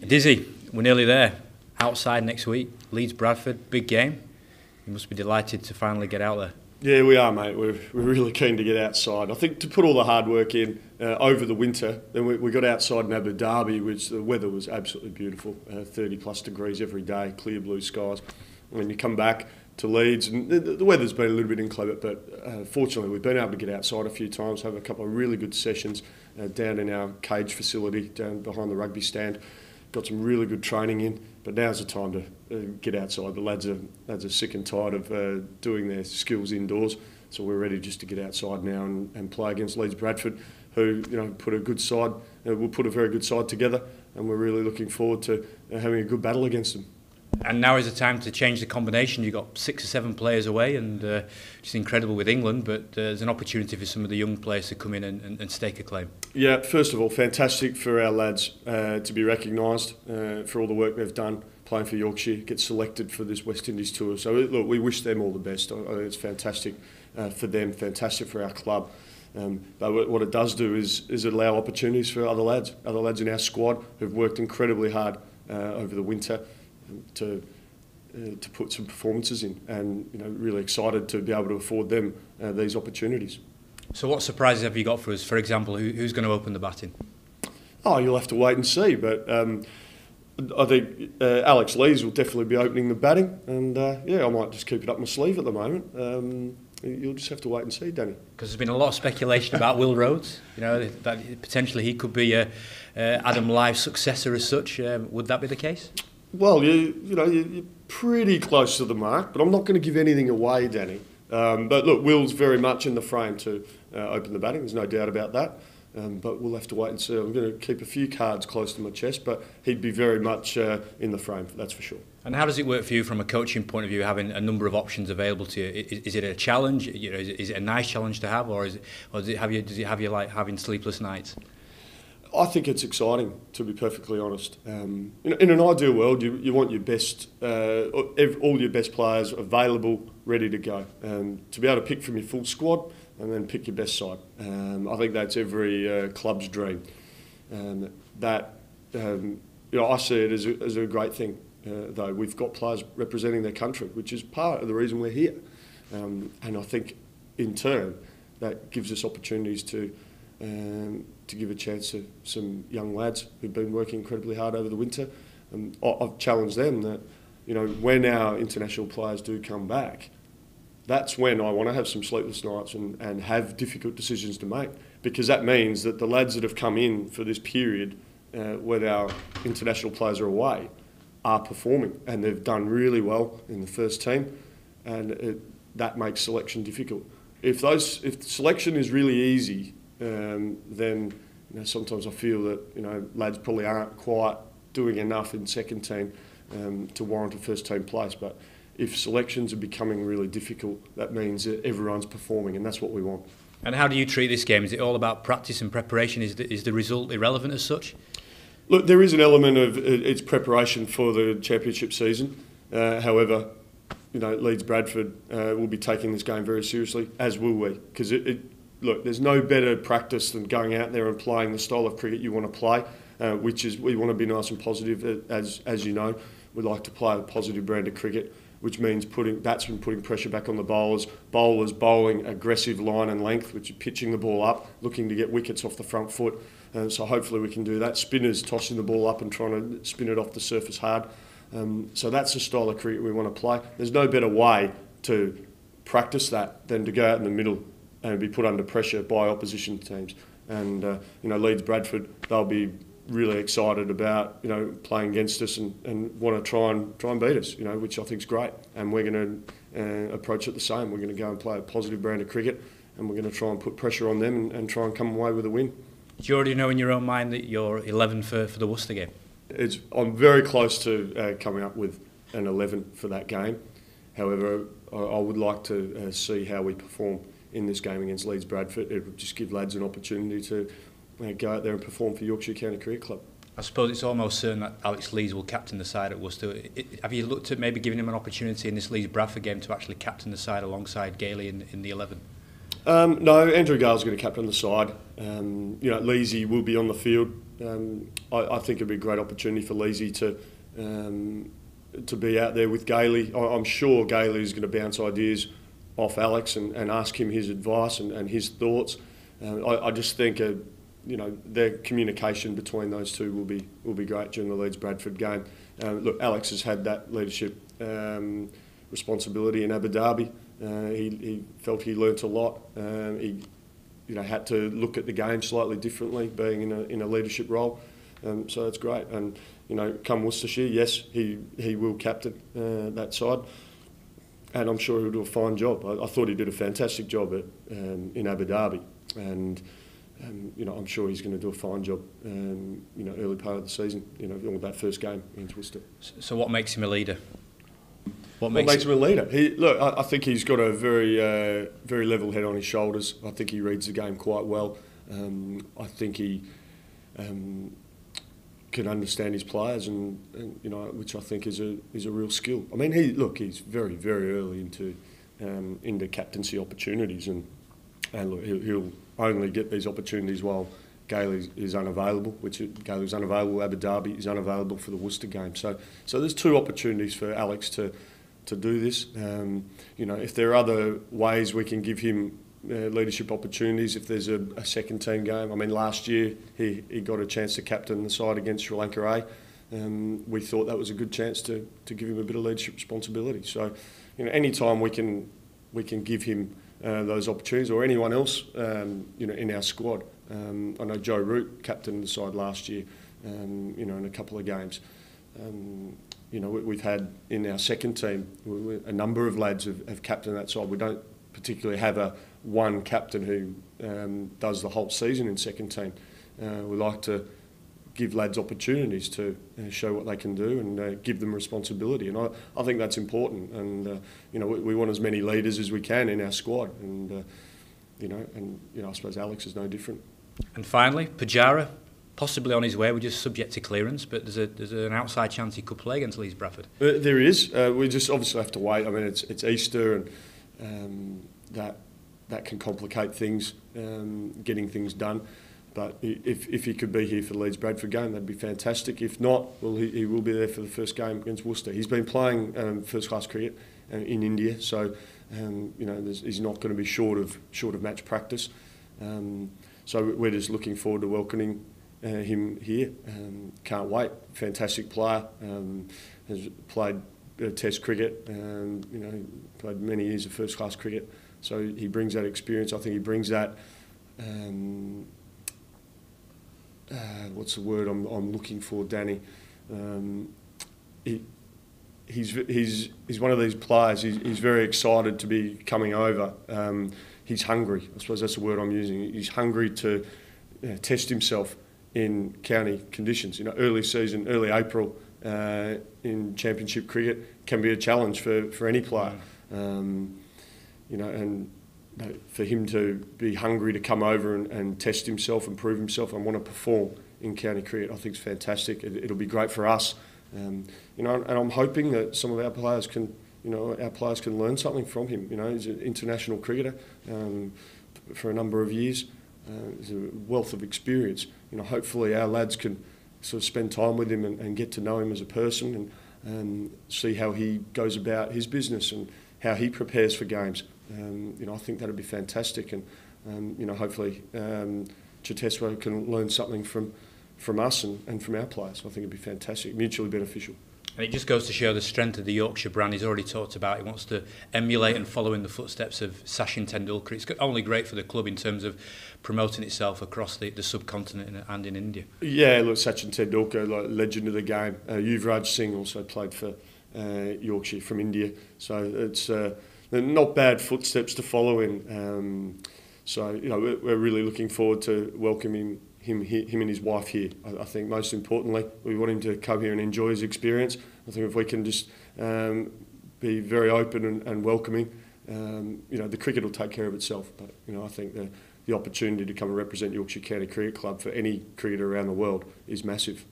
Dizzy, we're nearly there. Outside next week, Leeds Bradford, big game. You must be delighted to finally get out there. Yeah, we are, mate. We're really keen to get outside. I think to put all the hard work in over the winter, then we got outside in Abu Dhabi, which the weather was absolutely beautiful, 30 plus degrees every day, clear blue skies. When you come back to Leeds, and the weather's been a little bit inclement, but fortunately we've been able to get outside a few times, have a couple of really good sessions down in our cage facility, down behind the rugby stand. Got some really good training in, but now's the time to get outside. The lads are sick and tired of doing their skills indoors, so we're ready just to get outside now and play against Leeds Bradford, who put a good side. We'll put a very good side together, and we're really looking forward to having a good battle against them. And now is the time to change the combination. You've got 6 or 7 players away, and it's incredible with England, but there's an opportunity for some of the young players to come in and stake a claim. Yeah, first of all, fantastic for our lads to be recognised for all the work they've done playing for Yorkshire, get selected for this West Indies tour. So look, we wish them all the best. I think it's fantastic for them, fantastic for our club. But what it does do is allow opportunities for other lads in our squad who've worked incredibly hard over the winter to put some performances in, and really excited to be able to afford them these opportunities. So what surprises have you got for us? For example, who's going to open the batting? Oh, you'll have to wait and see, but I think Alex Leeds will definitely be opening the batting, and I might just keep it up my sleeve at the moment. You'll just have to wait and see, Danny. Because there's been a lot of speculation about Will Rhodes, that potentially he could be Adam Lyve's successor as such. Would that be the case? Well, you're pretty close to the mark, but I'm not going to give anything away, Danny. But look, Will's very much in the frame to open the batting, there's no doubt about that. But we'll have to wait and see. I'm going to keep a few cards close to my chest, but he'd be very much in the frame, that's for sure. And how does it work for you from a coaching point of view, having a number of options available to you? Is it a challenge? Is it a nice challenge to have, or does it have you like having sleepless nights? I think it's exciting, to be perfectly honest. In an ideal world, you want your best, all your best players available, ready to go. To be able to pick from your full squad and then pick your best side. I think that's every club's dream. I see it as a great thing, though. We've got players representing their country, which is part of the reason we're here. And I think, in turn, that gives us opportunities to give a chance to some young lads who've been working incredibly hard over the winter. I've challenged them that, when our international players do come back, that's when I want to have some sleepless nights and have difficult decisions to make, because that means that the lads that have come in for this period when our international players are away are performing, and they've done really well in the first team, and that makes selection difficult. If selection is really easy, then sometimes I feel that lads probably aren't quite doing enough in second team to warrant a first team place. But if selections are becoming really difficult, that means that everyone's performing, and that's what we want. And how do you treat this game? Is it all about practice and preparation? Is the result irrelevant as such? Look, there is an element of its preparation for the championship season. However, Leeds Bradford will be taking this game very seriously, as will we, because look, there's no better practice than going out there and playing the style of cricket you want to play, which is we want to be nice and positive. As you know, we like to play a positive brand of cricket, which means putting pressure back on the bowlers. Bowlers bowling aggressive line and length, which is pitching the ball up, looking to get wickets off the front foot. So hopefully we can do that. Spinners tossing the ball up and trying to spin it off the surface hard. So that's the style of cricket we want to play. There's no better way to practice that than to go out in the middle and be put under pressure by opposition teams. And Leeds Bradford, they'll be really excited about playing against us and want to try and beat us, which I think is great. And we're going to approach it the same. We're going to go and play a positive brand of cricket, and we're going to try and put pressure on them and try and come away with a win. Do you already know in your own mind that you're 11 for the Worcester game? I'm very close to coming up with an 11 for that game. However, I would like to see how we perform in this game against Leeds Bradford. It would just give lads an opportunity to go out there and perform for Yorkshire County Cricket Club. I suppose it's almost certain that Alex Leeds will captain the side at Worcester. Have you looked at maybe giving him an opportunity in this Leeds Bradford game to actually captain the side alongside Gailey in the 11? No, Andrew Gale's going to captain the side. Leesy will be on the field I think it'd be a great opportunity for Leesy to be out there with Gailey. I'm sure Gailey is going to bounce ideas off Alex and ask him his advice and his thoughts. I just think their communication between those two will be great during the Leeds Bradford game. Look, Alex has had that leadership responsibility in Abu Dhabi. He felt he learnt a lot. He had to look at the game slightly differently, being in a leadership role. So that's great. And come Worcestershire, yes, he will captain that side, and I'm sure he'll do a fine job. I thought he did a fantastic job in Abu Dhabi, and I'm sure he's going to do a fine job. Early part of the season, or that first game against Worcester. So what makes him a leader? What makes him a leader? I think he's got a very level head on his shoulders. I think he reads the game quite well. I think he can understand his players, and which I think is a real skill. I mean, he's very early into captaincy opportunities, and look, he'll only get these opportunities while Gailey is unavailable, Gailey was unavailable, Abu Dhabi is unavailable for the Worcester game. So there's two opportunities for Alex to do this. If there are other ways we can give him leadership opportunities, if there's a second team game. I mean, last year he got a chance to captain the side against Sri Lanka A. We thought that was a good chance to give him a bit of leadership responsibility. So, any time we can give him those opportunities, or anyone else, in our squad. I know Joe Root captained the side last year, in a couple of games. We've had in our second team a number of lads have captained that side. We don't particularly have one captain who does the whole season in second team. We like to give lads opportunities to show what they can do and give them responsibility, and I think that's important. And we want as many leaders as we can in our squad, and I suppose Alex is no different. And finally, Pajara, possibly on his way. We're just subject to clearance, but there's an outside chance he could play against Leeds Bradford. There is. We just obviously have to wait. I mean, it's Easter, and that can complicate things, getting things done. But if he could be here for the Leeds Bradford game, that'd be fantastic. If not, well, he will be there for the first game against Worcester. He's been playing first class cricket in India, so he's not going to be short of match practice. So we're just looking forward to welcoming him here. Can't wait. Fantastic player. Has played Test cricket. Played many years of first class cricket. So he brings that experience. I think he brings that. What's the word I'm looking for, Danny? He's one of these players. He's very excited to be coming over. He's hungry. I suppose that's the word I'm using. He's hungry to test himself in county conditions. Early season, early April in Championship cricket can be a challenge for any player. And for him to be hungry to come over and test himself and prove himself and want to perform in county cricket, I think is fantastic. It'll be great for us. And I'm hoping that some of our players can learn something from him. He's an international cricketer for a number of years. He's a wealth of experience. Hopefully our lads can sort of spend time with him and get to know him as a person and see how he goes about his business and how he prepares for games. I think that'd be fantastic, and hopefully Cheteswa can learn something from us and from our players. I think it'd be fantastic, mutually beneficial. And it just goes to show the strength of the Yorkshire brand. He's already talked about he wants to emulate and follow in the footsteps of Sachin Tendulkar. It's only great for the club in terms of promoting itself across the subcontinent and in India. Yeah, look, Sachin Tendulkar, like legend of the game. Yuvraj Singh also played for Yorkshire from India, so it's not bad footsteps to follow in. We're really looking forward to welcoming him and his wife here. I think most importantly, we want him to come here and enjoy his experience. I think if we can just be very open and welcoming, the cricket will take care of itself. But I think the opportunity to come and represent Yorkshire County Cricket Club for any cricketer around the world is massive.